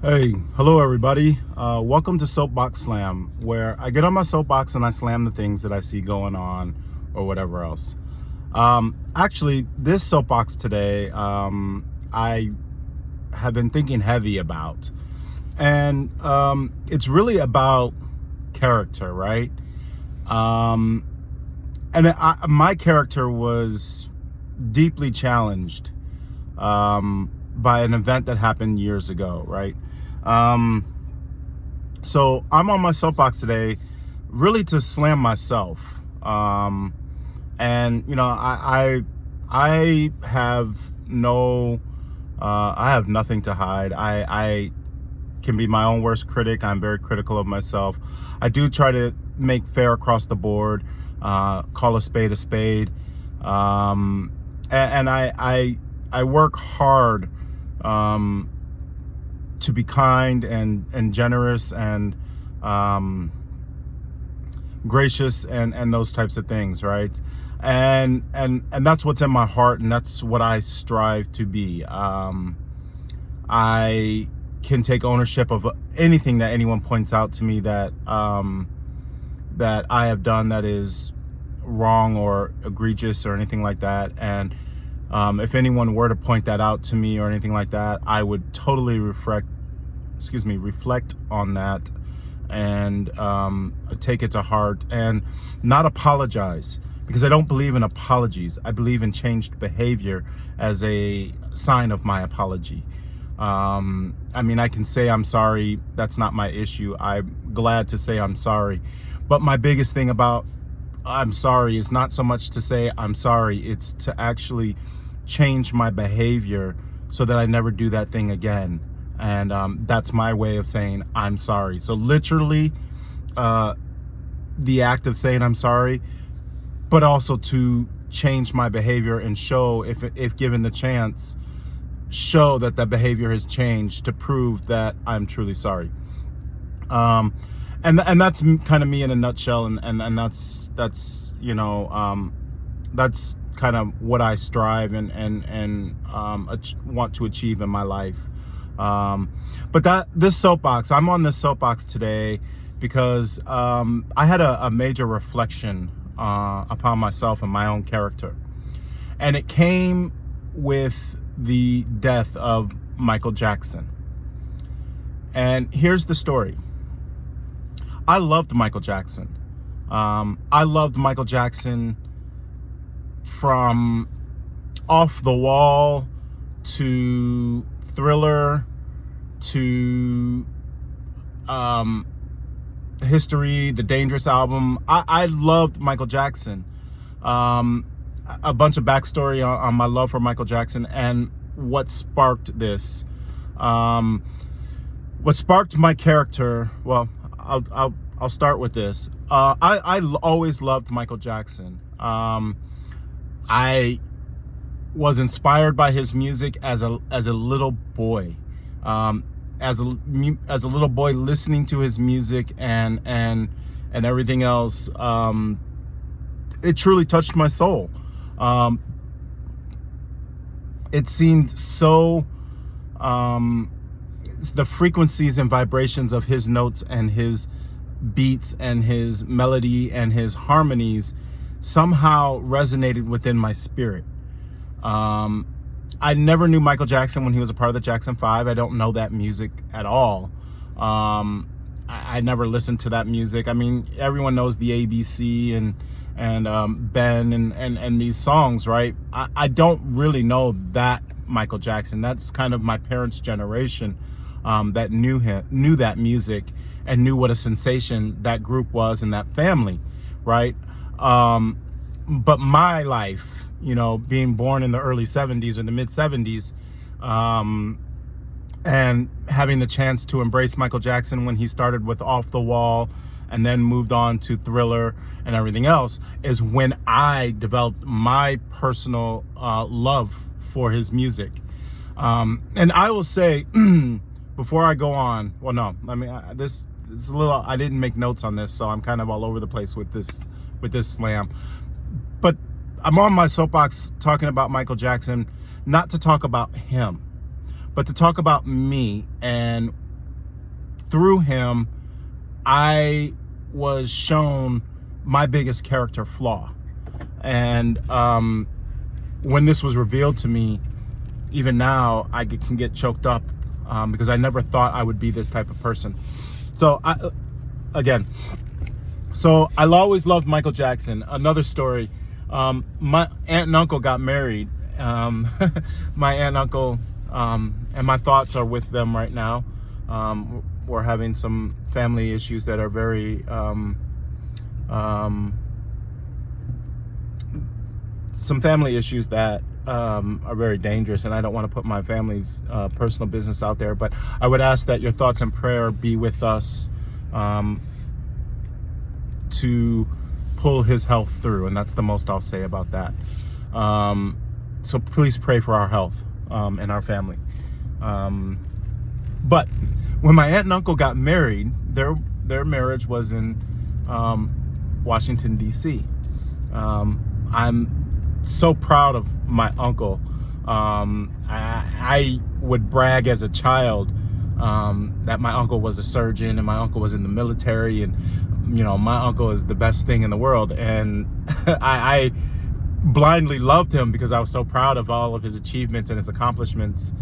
Hey, hello everybody. Welcome to Soapbox Slam, where I get on my soapbox and I slam the things that I see going on or whatever else. Actually, this soapbox today, I have been thinking heavy about. And it's really about character, right? My character was deeply challenged by an event that happened years ago, right? So I'm on my soapbox today really to slam myself. And you know, I have no I have nothing to hide. I can be my own worst critic. I'm very critical of myself. I do try to make fair across the board, call a spade a spade. And I work hard to be kind and generous and gracious and those types of things, right? And that's what's in my heart, and that's what I strive to be. I can take ownership of anything that anyone points out to me that that I have done that is wrong or egregious or anything like that. And if anyone were to point that out to me or anything like that, I would totally reflect on that and take it to heart and not apologize, because I don't believe in apologies. I believe in changed behavior as a sign of my apology. I mean, I can say I'm sorry. That's not my issue. I'm glad to say I'm sorry. But my biggest thing about I'm sorry is not so much to say I'm sorry. It's to actually change my behavior so that I never do that thing again. And that's my way of saying I'm sorry. So literally the act of saying I'm sorry, but also to change my behavior and show, if given the chance, show that that behavior has changed to prove that I'm truly sorry. And that's kind of me in a nutshell. And that's you know, that's kind of what I strive and want to achieve in my life. But this soapbox, I'm on this soapbox today because I had a major reflection upon myself and my own character, and it came with the death of Michael Jackson. And here's the story. I loved Michael Jackson. I loved Michael Jackson from Off the Wall to Thriller to History, the Dangerous album. I loved Michael Jackson. A bunch of backstory on my love for Michael Jackson and what sparked this. What sparked my character, well, I'll start with this. I always loved Michael Jackson. I was inspired by his music as a little boy. As a little boy, listening to his music and everything else, it truly touched my soul. It seemed so, the frequencies and vibrations of his notes and his beats and his melody and his harmonies somehow resonated within my spirit. I never knew Michael Jackson when he was a part of the Jackson 5. I don't know that music at all. I never listened to that music. I mean, everyone knows the ABC and Ben and these songs, right? I don't really know that Michael Jackson. That's kind of my parents' generation that knew that music and knew what a sensation that group was and that family, right? But my life, you know, being born in the early 70s or the mid 70s, and having the chance to embrace Michael Jackson when he started with Off the Wall and then moved on to Thriller and everything else, is when I developed my personal love for his music. And I will say, before I go on, well, no, I mean, this is a little, I didn't make notes on this, so I'm kind of all over the place with this slam. But I'm on my soapbox talking about Michael Jackson, not to talk about him, but to talk about me and through him, I was shown my biggest character flaw. And when this was revealed to me, even now, I can get choked up because I never thought I would be this type of person. So so I always loved Michael Jackson. Another story, my aunt and uncle got married. My aunt and uncle, and my thoughts are with them right now. We're having some family issues that are very, some family issues that are very dangerous, and I don't want to put my family's personal business out there, but I would ask that your thoughts and prayer be with us to pull his health through, and that's the most I'll say about that. So please pray for our health and our family. But when my aunt and uncle got married, their marriage was in Washington, D.C. I'm so proud of my uncle. I would brag as a child that my uncle was a surgeon and my uncle was in the military, and my uncle is the best thing in the world, and I blindly loved him because I was so proud of all of his achievements and his accomplishments.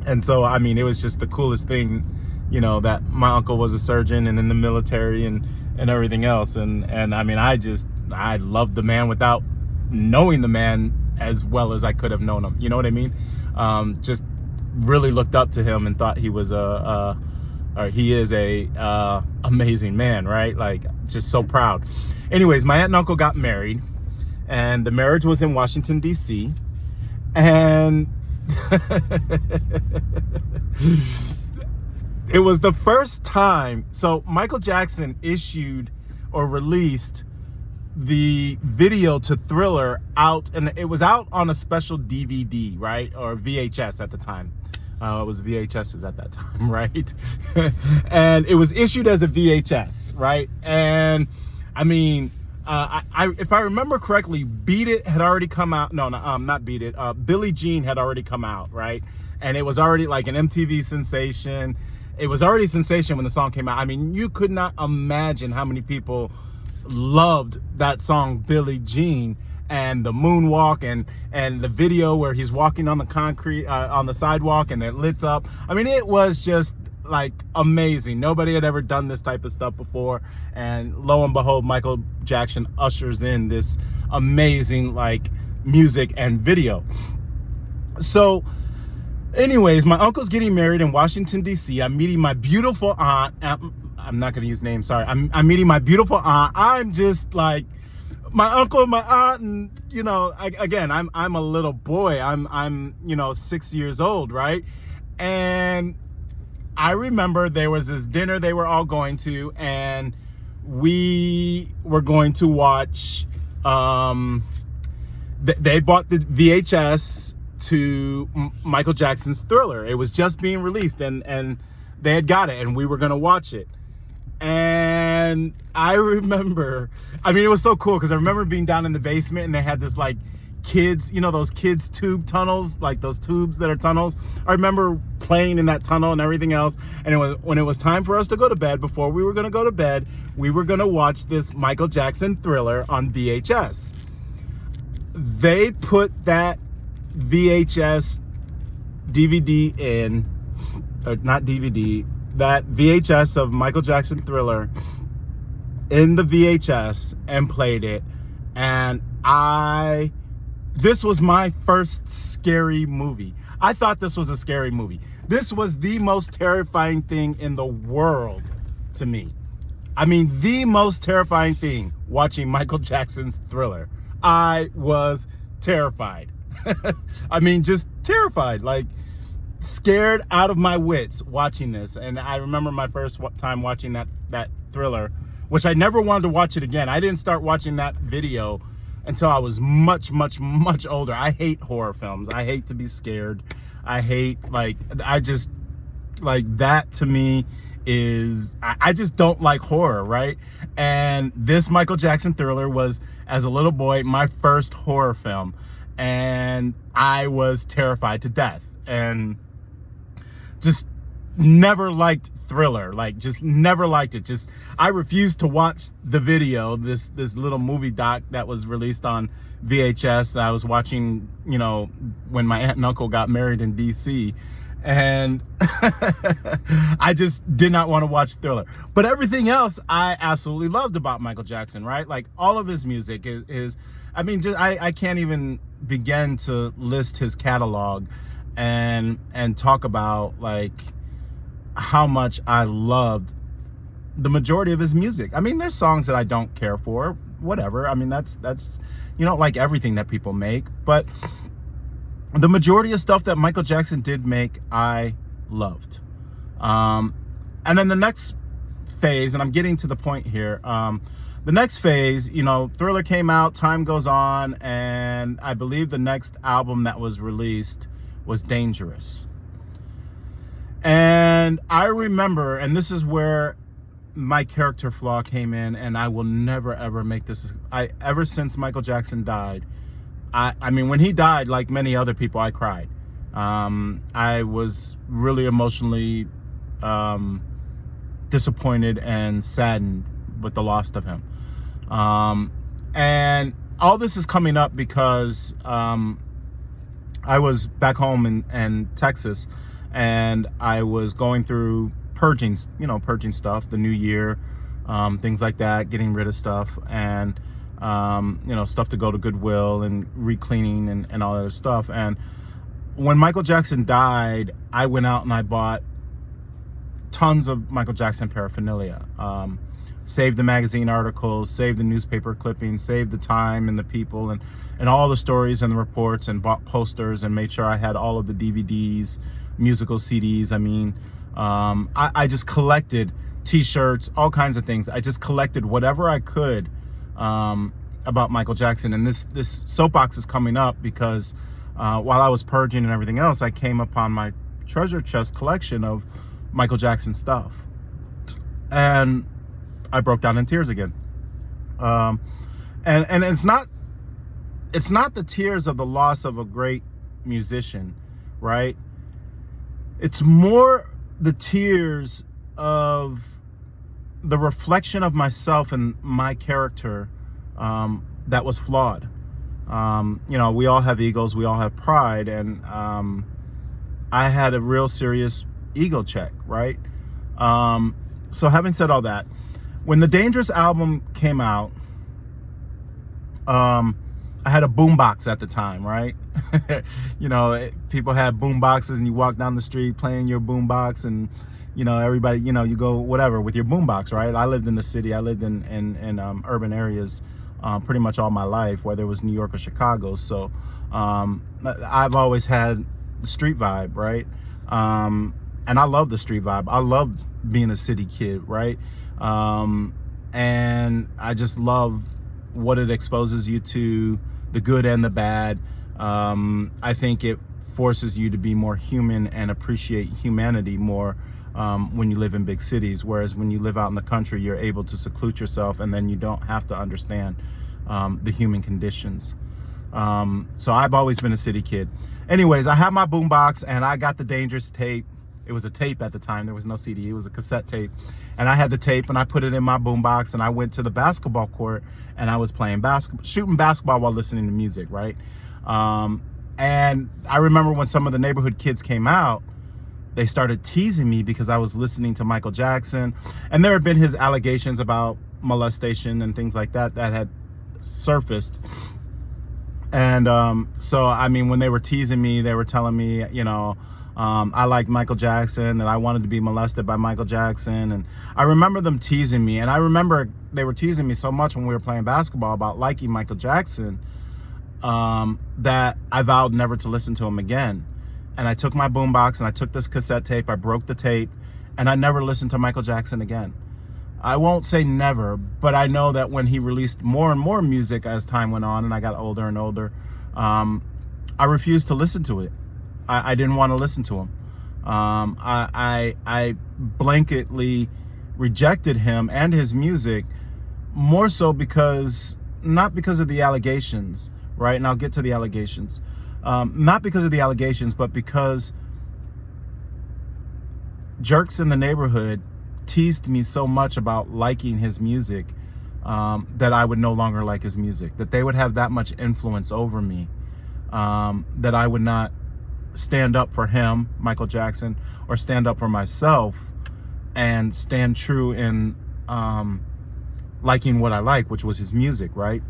And so, I mean, it was just the coolest thing, that my uncle was a surgeon and in the military and everything else. And I mean, I loved the man without knowing the man as well as I could have known him. You know what I mean? Just really looked up to him and thought he was he is a amazing man, right? Like, just so proud. Anyways, my aunt and uncle got married, and the marriage was in Washington, D.C. And it was the first time. So Michael Jackson issued or released the video to Thriller out, and it was out on a special DVD, right? Or VHS at the time. It was VHSs at that time, right? And it was issued as a VHS, right? And I mean, if I remember correctly, Beat It had already come out. No, not Beat It. Billie Jean had already come out, right? And it was already like an MTV sensation. It was already a sensation when the song came out. I mean, you could not imagine how many people loved that song, Billie Jean, and the moonwalk and the video where he's walking on the concrete, on the sidewalk, and it lit up. I mean, it was just like amazing. Nobody had ever done this type of stuff before, and lo and behold, Michael Jackson ushers in this amazing like music and video. So anyways, my uncle's getting married in Washington, D.C. I'm meeting my beautiful aunt. I'm not going to use names, sorry. I'm meeting my beautiful aunt. I'm just like, my uncle and my aunt, and again, I'm a little boy. I'm 6 years old, right? And I remember there was this dinner they were all going to, and we were going to watch, they bought the VHS to Michael Jackson's Thriller. It was just being released, and they had got it, and we were going to watch it. And I remember, I mean, it was so cool because I remember being down in the basement, and they had this like kids, those kids tube tunnels, like those tubes that are tunnels. I remember playing in that tunnel and everything else. And when it was time for us to go to bed, before we were going to go to bed, we were going to watch this Michael Jackson Thriller on VHS. They put that VHS DVD in, or not DVD, that VHS of Michael Jackson Thriller in the VHS and played it. And this was my first scary movie. I thought this was a scary movie. This was the most terrifying thing in the world to me. I mean, the most terrifying thing, watching Michael Jackson's Thriller. I was terrified. I mean, just terrified, like scared out of my wits watching this. And I remember my first time watching that Thriller, which I never wanted to watch it again. I didn't start watching that video until I was much, much, much older. I hate horror films. I hate to be scared. I hate, that to me is, I just don't like horror, right? And this Michael Jackson Thriller was, as a little boy, my first horror film. And I was terrified to death. And just never liked Thriller, like just never liked it. Just I refused to watch the video, this little movie doc that was released on VHS. I was watching, you know, when my aunt and uncle got married in DC, and I just did not want to watch Thriller. But everything else I absolutely loved about Michael Jackson, right? Like all of his music is I mean, just I can't even begin to list his catalog and talk about like how much I loved the majority of his music. I mean, there's songs that I don't care for, whatever. I mean, that's you know, like everything that people make, but the majority of stuff that Michael Jackson did make, I loved. And then the next phase, and I'm getting to the point here, the next phase, you know, Thriller came out, time goes on, and I believe the next album that was released was Dangerous. And I remember, and this is where my character flaw came in, and I will never ever make this, ever since Michael Jackson died, I mean, when he died, like many other people, I cried. I was really emotionally disappointed and saddened with the loss of him. And all this is coming up because I was back home in Texas, and I was going through purging stuff, the new year, things like that, getting rid of stuff, and you know, stuff to go to Goodwill and re-cleaning and all that other stuff. And when Michael Jackson died, I went out and I bought tons of Michael Jackson paraphernalia. Saved the magazine articles, saved the newspaper clippings, saved the time and the people and all the stories and the reports, and bought posters and made sure I had all of the DVDs, musical CDs. I mean, I just collected t-shirts, all kinds of things. I just collected whatever I could about Michael Jackson. And this soapbox is coming up because while I was purging and everything else, I came upon my treasure chest collection of Michael Jackson stuff, and I broke down in tears again. And it's not the tears of the loss of a great musician, right? It's more the tears of the reflection of myself and my character that was flawed. You know, we all have egos, we all have pride, and I had a real serious ego check, right? So having said all that, when the Dangerous album came out, I had a boombox at the time, right? You know, people had boomboxes, and you walk down the street playing your boombox, and you know, everybody, you know, you go whatever with your boombox, right? I lived in the city. I lived in urban areas pretty much all my life, whether it was New York or Chicago. So I've always had the street vibe, right? And I love the street vibe. I love being a city kid, right? And I just love what it exposes you to, the good and the bad. I think it forces you to be more human and appreciate humanity more when you live in big cities, whereas when you live out in the country, you're able to seclude yourself, and then you don't have to understand the human conditions. So I've always been a city kid. Anyways, I have my boombox, and I got the Dangerous tape. It was a tape at the time. There was no CD. It was a cassette tape. And I had the tape, and I put it in my boombox, and I went to the basketball court, and I was playing shooting basketball while listening to music, right? And I remember when some of the neighborhood kids came out, they started teasing me because I was listening to Michael Jackson. And there had been his allegations about molestation and things like that that had surfaced. And so, I mean, when they were teasing me, they were telling me, you know, I liked Michael Jackson, and I wanted to be molested by Michael Jackson. And I remember them teasing me. And I remember they were teasing me so much when we were playing basketball about liking Michael Jackson that I vowed never to listen to him again. And I took my boombox, and I took this cassette tape, I broke the tape, and I never listened to Michael Jackson again. I won't say never, but I know that when he released more and more music as time went on and I got older and older, I refused to listen to it. I didn't want to listen to him. I blanketly rejected him and his music, more so because, not because of the allegations, right? And I'll get to the allegations. Not because of the allegations, but because jerks in the neighborhood teased me so much about liking his music, that I would no longer like his music, that they would have that much influence over me, that I would not stand up for him, Michael Jackson, or stand up for myself and stand true in liking what I like, which was his music, right?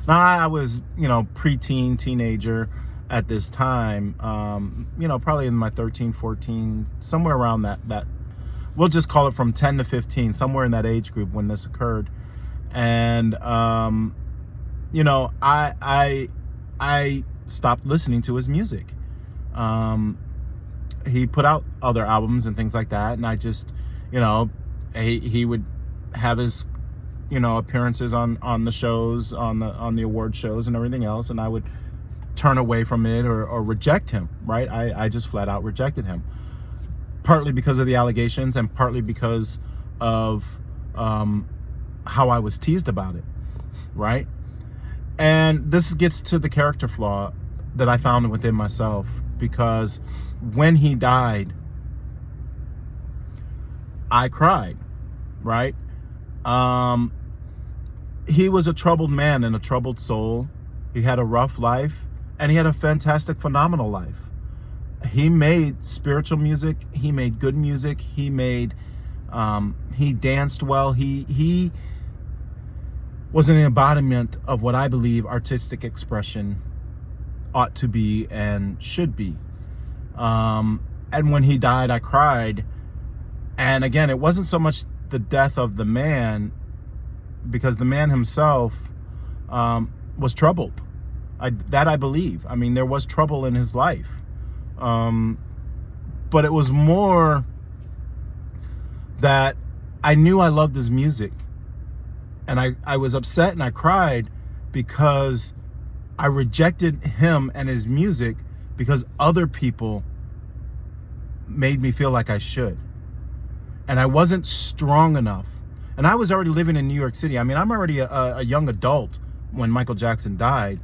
Now, I was, preteen, teenager at this time, probably in my 13, 14, somewhere around that, we'll just call it from 10 to 15, somewhere in that age group when this occurred. And, I stopped listening to his music. He put out other albums and things like that, and I just, he would have his, appearances on the shows, on the award shows and everything else, and I would turn away from it or reject him, right? I just flat out rejected him, partly because of the allegations and partly because of how I was teased about it, right? And this gets to the character flaw that I found within myself, because when he died, I cried, right? He was a troubled man and a troubled soul. He had a rough life, and he had a fantastic, phenomenal life. He made spiritual music. He made good music. He danced well. He was an embodiment of what I believe artistic expression ought to be and should be. And when he died, I cried. And again, it wasn't so much the death of the man, because the man himself was troubled. I believe. I mean, there was trouble in his life. But it was more that I knew I loved his music. And I was upset and I cried because I rejected him and his music because other people made me feel like I should. And I wasn't strong enough. And I was already living in New York City. I mean, I'm already a young adult when Michael Jackson died.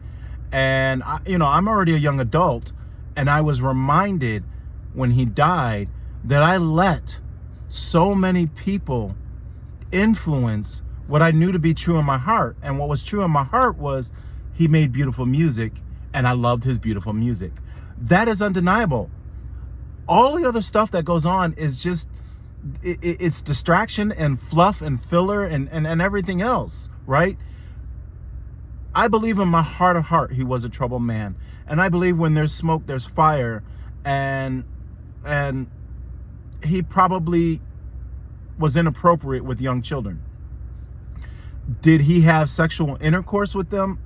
And, I'm already a young adult. And I was reminded when he died that I let so many people influence what I knew to be true in my heart. And what was true in my heart was he made beautiful music, and I loved his beautiful music. That is undeniable. All the other stuff that goes on is just, it's distraction and fluff and filler and everything else, right? I believe in my heart of heart he was a troubled man. And I believe when there's smoke, there's fire. And he probably was inappropriate with young children. Did he have sexual intercourse with them?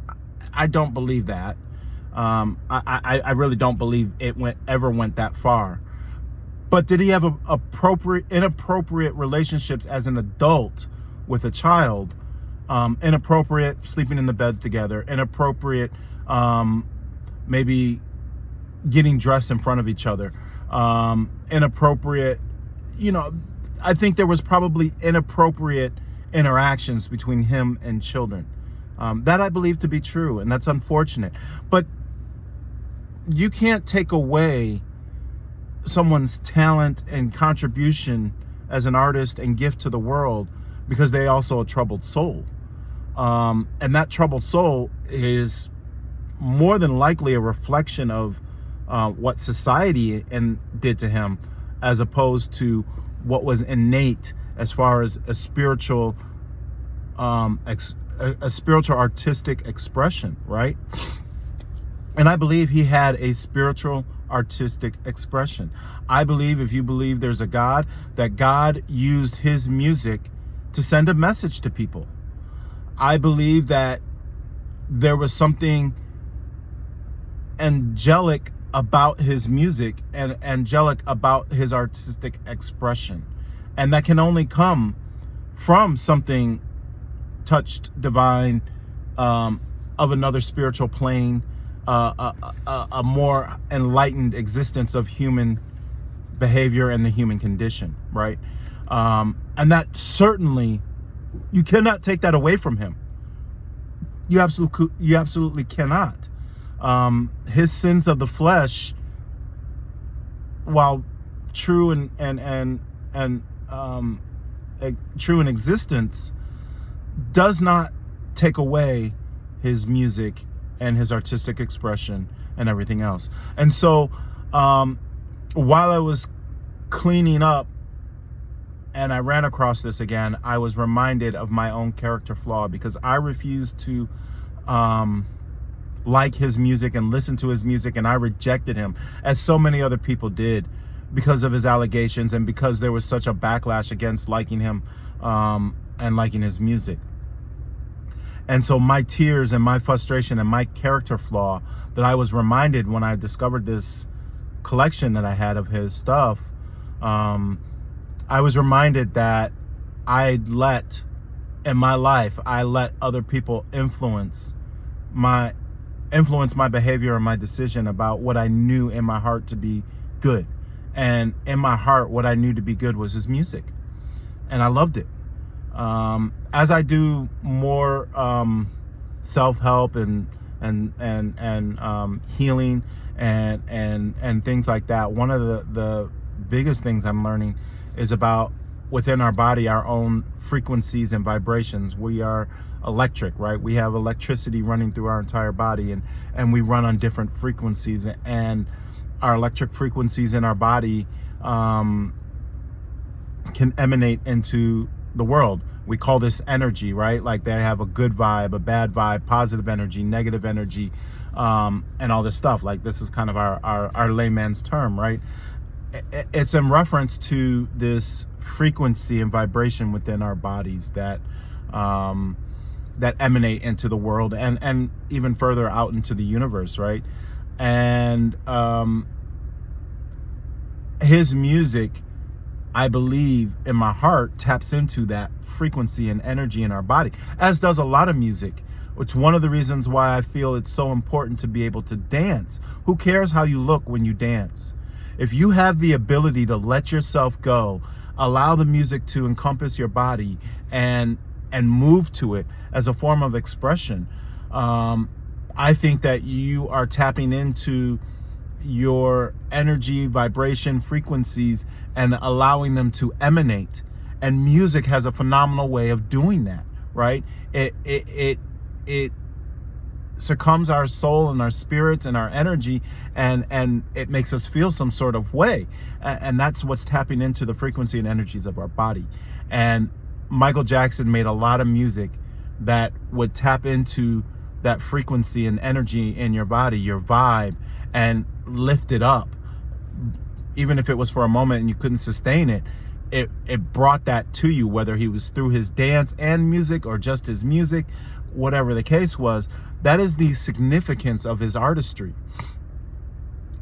I don't believe that. I really don't believe it ever went that far. But did he have inappropriate relationships as an adult with a child? Inappropriate sleeping in the bed together, inappropriate maybe getting dressed in front of each other, inappropriate, I think there was probably inappropriate interactions between him and children. That I believe to be true, and that's unfortunate. But you can't take away someone's talent and contribution as an artist and gift to the world because they also a troubled soul. And that troubled soul is more than likely a reflection of what society did to him, as opposed to what was innate as far as a spiritual artistic expression, right? And I believe he had a spiritual artistic expression. I believe, if you believe there's a God, that God used his music to send a message to people. I believe that there was something angelic about his music and angelic about his artistic expression. And that can only come from something touched divine, of another spiritual plane, a more enlightened existence of human behavior and the human condition, right? And that certainly, you cannot take that away from him. You absolutely cannot. His sins of the flesh, while true true in existence does not take away his music and his artistic expression and everything else. And so while I was cleaning up and I ran across this again, I was reminded of my own character flaw, because I refused to like his music and listen to his music, and I rejected him, as so many other people did, because of his allegations and because there was such a backlash against liking him and liking his music. And so my tears and my frustration and my character flaw that I was reminded when I discovered this collection that I had of his stuff, I was reminded that I let other people influence my behavior and my decision about what I knew in my heart to be good. And in my heart, what I knew to be good was his music, and I loved it. As I do more self-help and healing and things like that, one of the biggest things I'm learning is about, within our body, our own frequencies and vibrations. We are electric, right? We have electricity running through our entire body, and we run on different frequencies, and our electric frequencies in our body can emanate into the world. We call this energy, right? Like, they have a good vibe, a bad vibe, positive energy, negative energy, and all this stuff. Like, this is kind of our layman's term, right? It's in reference to this frequency and vibration within our bodies that emanate into the world and even further out into the universe, right? And his music, I believe, in my heart, taps into that frequency and energy in our body, as does a lot of music. It's one of the reasons why I feel it's so important to be able to dance. Who cares how you look when you dance? If you have the ability to let yourself go, allow the music to encompass your body and move to it as a form of expression, I think that you are tapping into your energy, vibration, frequencies, and allowing them to emanate. And music has a phenomenal way of doing that, right? It succumbs our soul and our spirits and our energy, and it makes us feel some sort of way. And that's what's tapping into the frequency and energies of our body. And Michael Jackson made a lot of music that would tap into that frequency and energy in your body, your vibe, and lift it up. Even if it was for a moment and you couldn't sustain it, it brought that to you, whether he was through his dance and music or just his music, whatever the case was. That is the significance of his artistry.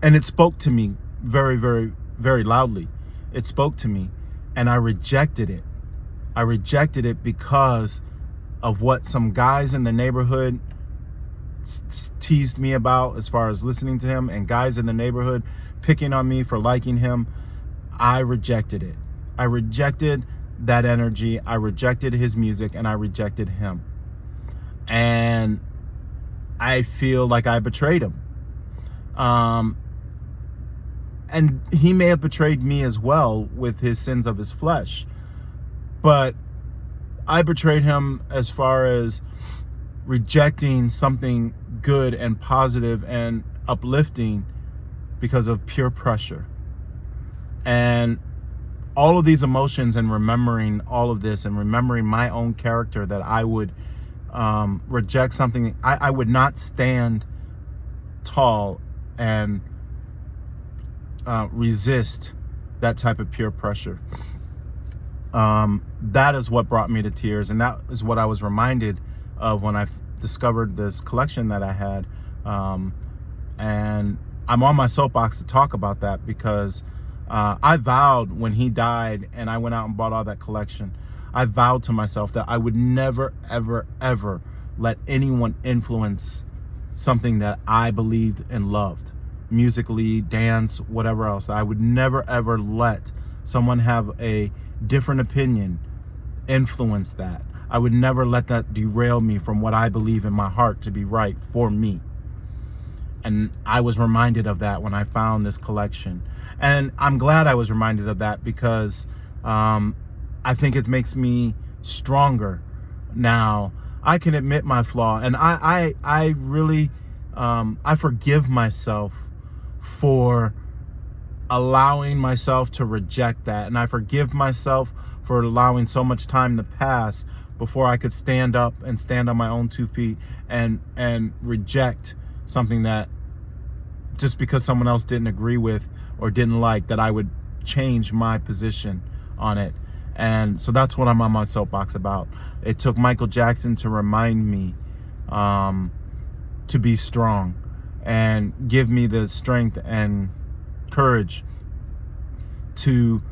And it spoke to me very, very, very loudly. It spoke to me, and I rejected it. I rejected it because of what some guys in the neighborhood teased me about as far as listening to him, and guys in the neighborhood picking on me for liking him. I rejected it. I rejected that energy. I rejected his music, and I rejected him. And I feel like I betrayed him. And he may have betrayed me as well with his sins of his flesh. But I betrayed him as far as rejecting something good and positive and uplifting because of pure pressure. And all of these emotions, and remembering all of this, and remembering my own character, that I would reject something. I would not stand tall and resist that type of pure pressure. That is what brought me to tears, and that is what I was reminded of when I discovered this collection that I had. And I'm on my soapbox to talk about that because I vowed when he died and I went out and bought all that collection, I vowed to myself that I would never, ever, ever let anyone influence something that I believed and loved, musically, dance, whatever else. I would never, ever let someone have a different opinion influence that. I would never let that derail me from what I believe in my heart to be right for me. And I was reminded of that when I found this collection. And I'm glad I was reminded of that, because I think it makes me stronger now. I can admit my flaw, and I really I forgive myself for allowing myself to reject that, and I forgive myself for allowing so much time to pass before I could stand up and stand on my own 2 feet and reject something that, just because someone else didn't agree with or didn't like, that I would change my position on it. And so that's what I'm on my soapbox about. It took Michael Jackson to remind me to be strong and give me the strength and courage to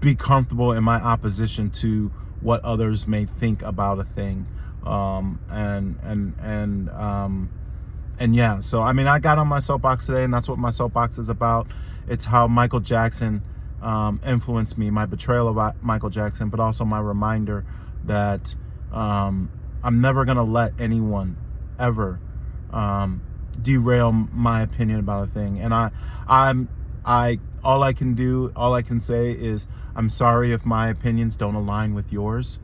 be comfortable in my opposition to what others may think about a thing. And yeah, so I mean, I got on my soapbox today, and that's what my soapbox is about. It's how Michael Jackson influenced me, my betrayal of Michael Jackson, but also my reminder that I'm never gonna let anyone ever derail my opinion about a thing. And all I can say is, I'm sorry if my opinions don't align with yours.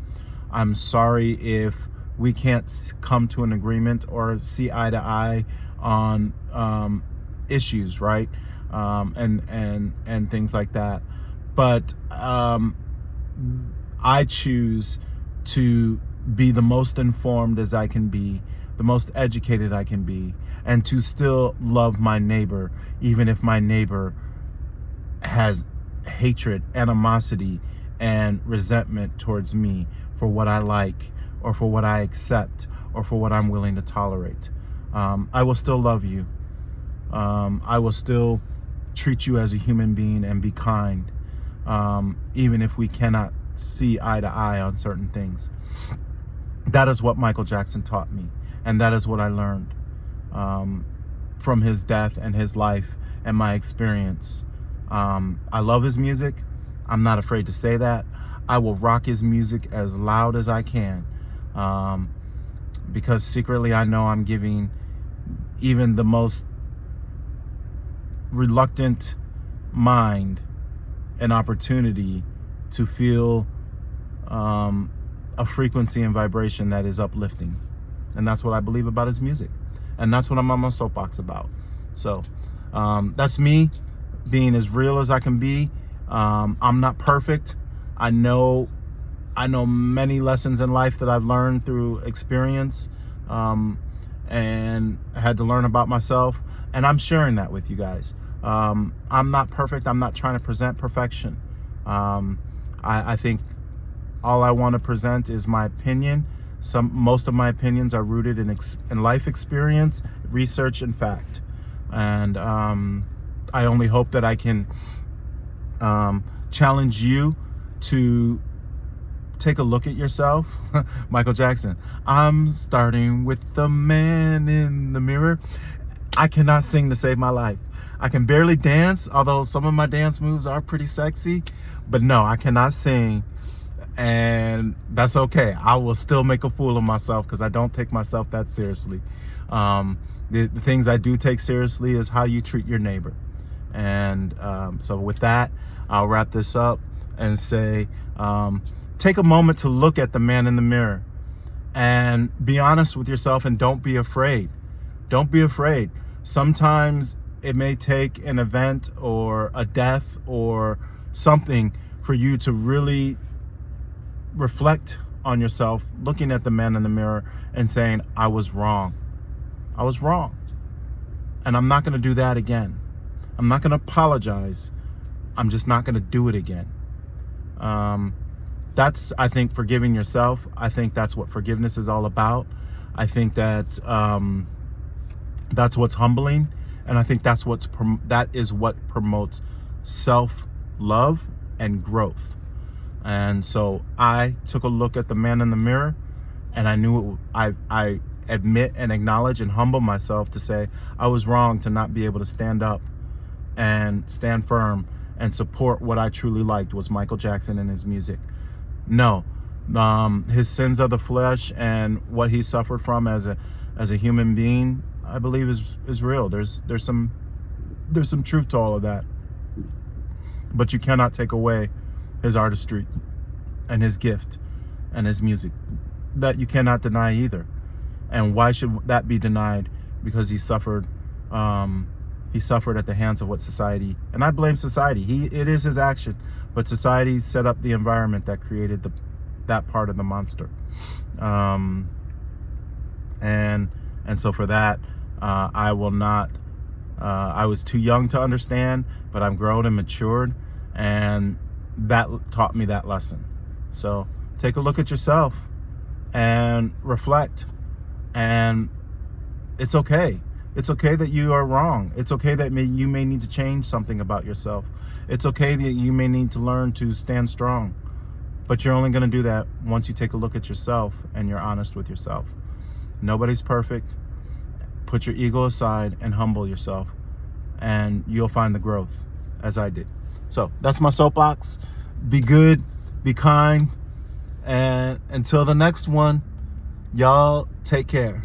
I'm sorry if we can't come to an agreement or see eye to eye on issues, right? And things like that. But I choose to be the most informed as I can be, the most educated I can be, and to still love my neighbor, even if my neighbor has hatred, animosity, and resentment towards me for what I like, or for what I accept, or for what I'm willing to tolerate. I will still love you. I will still treat you as a human being and be kind, even if we cannot see eye to eye on certain things. That is what Michael Jackson taught me, and that is what I learned from his death and his life and my experience. I love his music. I'm not afraid to say that. I will rock his music as loud as I can, because secretly I know I'm giving even the most reluctant mind an opportunity to feel a frequency and vibration that is uplifting. And that's what I believe about his music, and that's what I'm on my soapbox about. So that's me being as real as I can be. I'm not perfect. I know many lessons in life that I've learned through experience, and had to learn about myself, and I'm sharing that with you guys. I'm not perfect. I'm not trying to present perfection. I think all I want to present is my opinion. Most of my opinions are rooted in life experience, research, and fact. And I only hope that I can challenge you to take a look at yourself. Michael Jackson. I'm starting with the man in the mirror. I cannot sing to save my life. I can barely dance, although some of my dance moves are pretty sexy. But no, I cannot sing. And that's okay. I will still make a fool of myself, because I don't take myself that seriously. The things I do take seriously is how you treat your neighbor. And so with that, I'll wrap this up and say, take a moment to look at the man in the mirror and be honest with yourself, and don't be afraid. Don't be afraid. Sometimes it may take an event or a death or something for you to really reflect on yourself, looking at the man in the mirror and saying, I was wrong. I was wrong. And I'm not going to do that again. I'm not going to apologize. I'm just not going to do it again. That's, I think, forgiving yourself. I think that's what forgiveness is all about. I think that that's what's humbling. And I think that is what promotes self-love and growth. And so I took a look at the man in the mirror, and I knew I admit and acknowledge and humble myself to say I was wrong to not be able to stand up and stand firm and support what I truly liked, was Michael Jackson and his music. No, his sins of the flesh and what he suffered from as a human being, I believe is real. There's some truth to all of that. But you cannot take away his artistry and his gift and his music. That you cannot deny either. And why should that be denied? Because he suffered at the hands of what society, and I blame society. It is his action, but society set up the environment that created that part of the monster. And so for that, I will not. I was too young to understand, but I'm grown and matured, and that taught me that lesson. So take a look at yourself and reflect. And it's okay. It's okay that you are wrong. It's okay that you may need to change something about yourself. It's okay that you may need to learn to stand strong. But you're only going to do that once you take a look at yourself and you're honest with yourself. Nobody's perfect. Put your ego aside and humble yourself, and you'll find the growth, as I did. So that's my soapbox. Be good, be kind, and until the next one, y'all take care.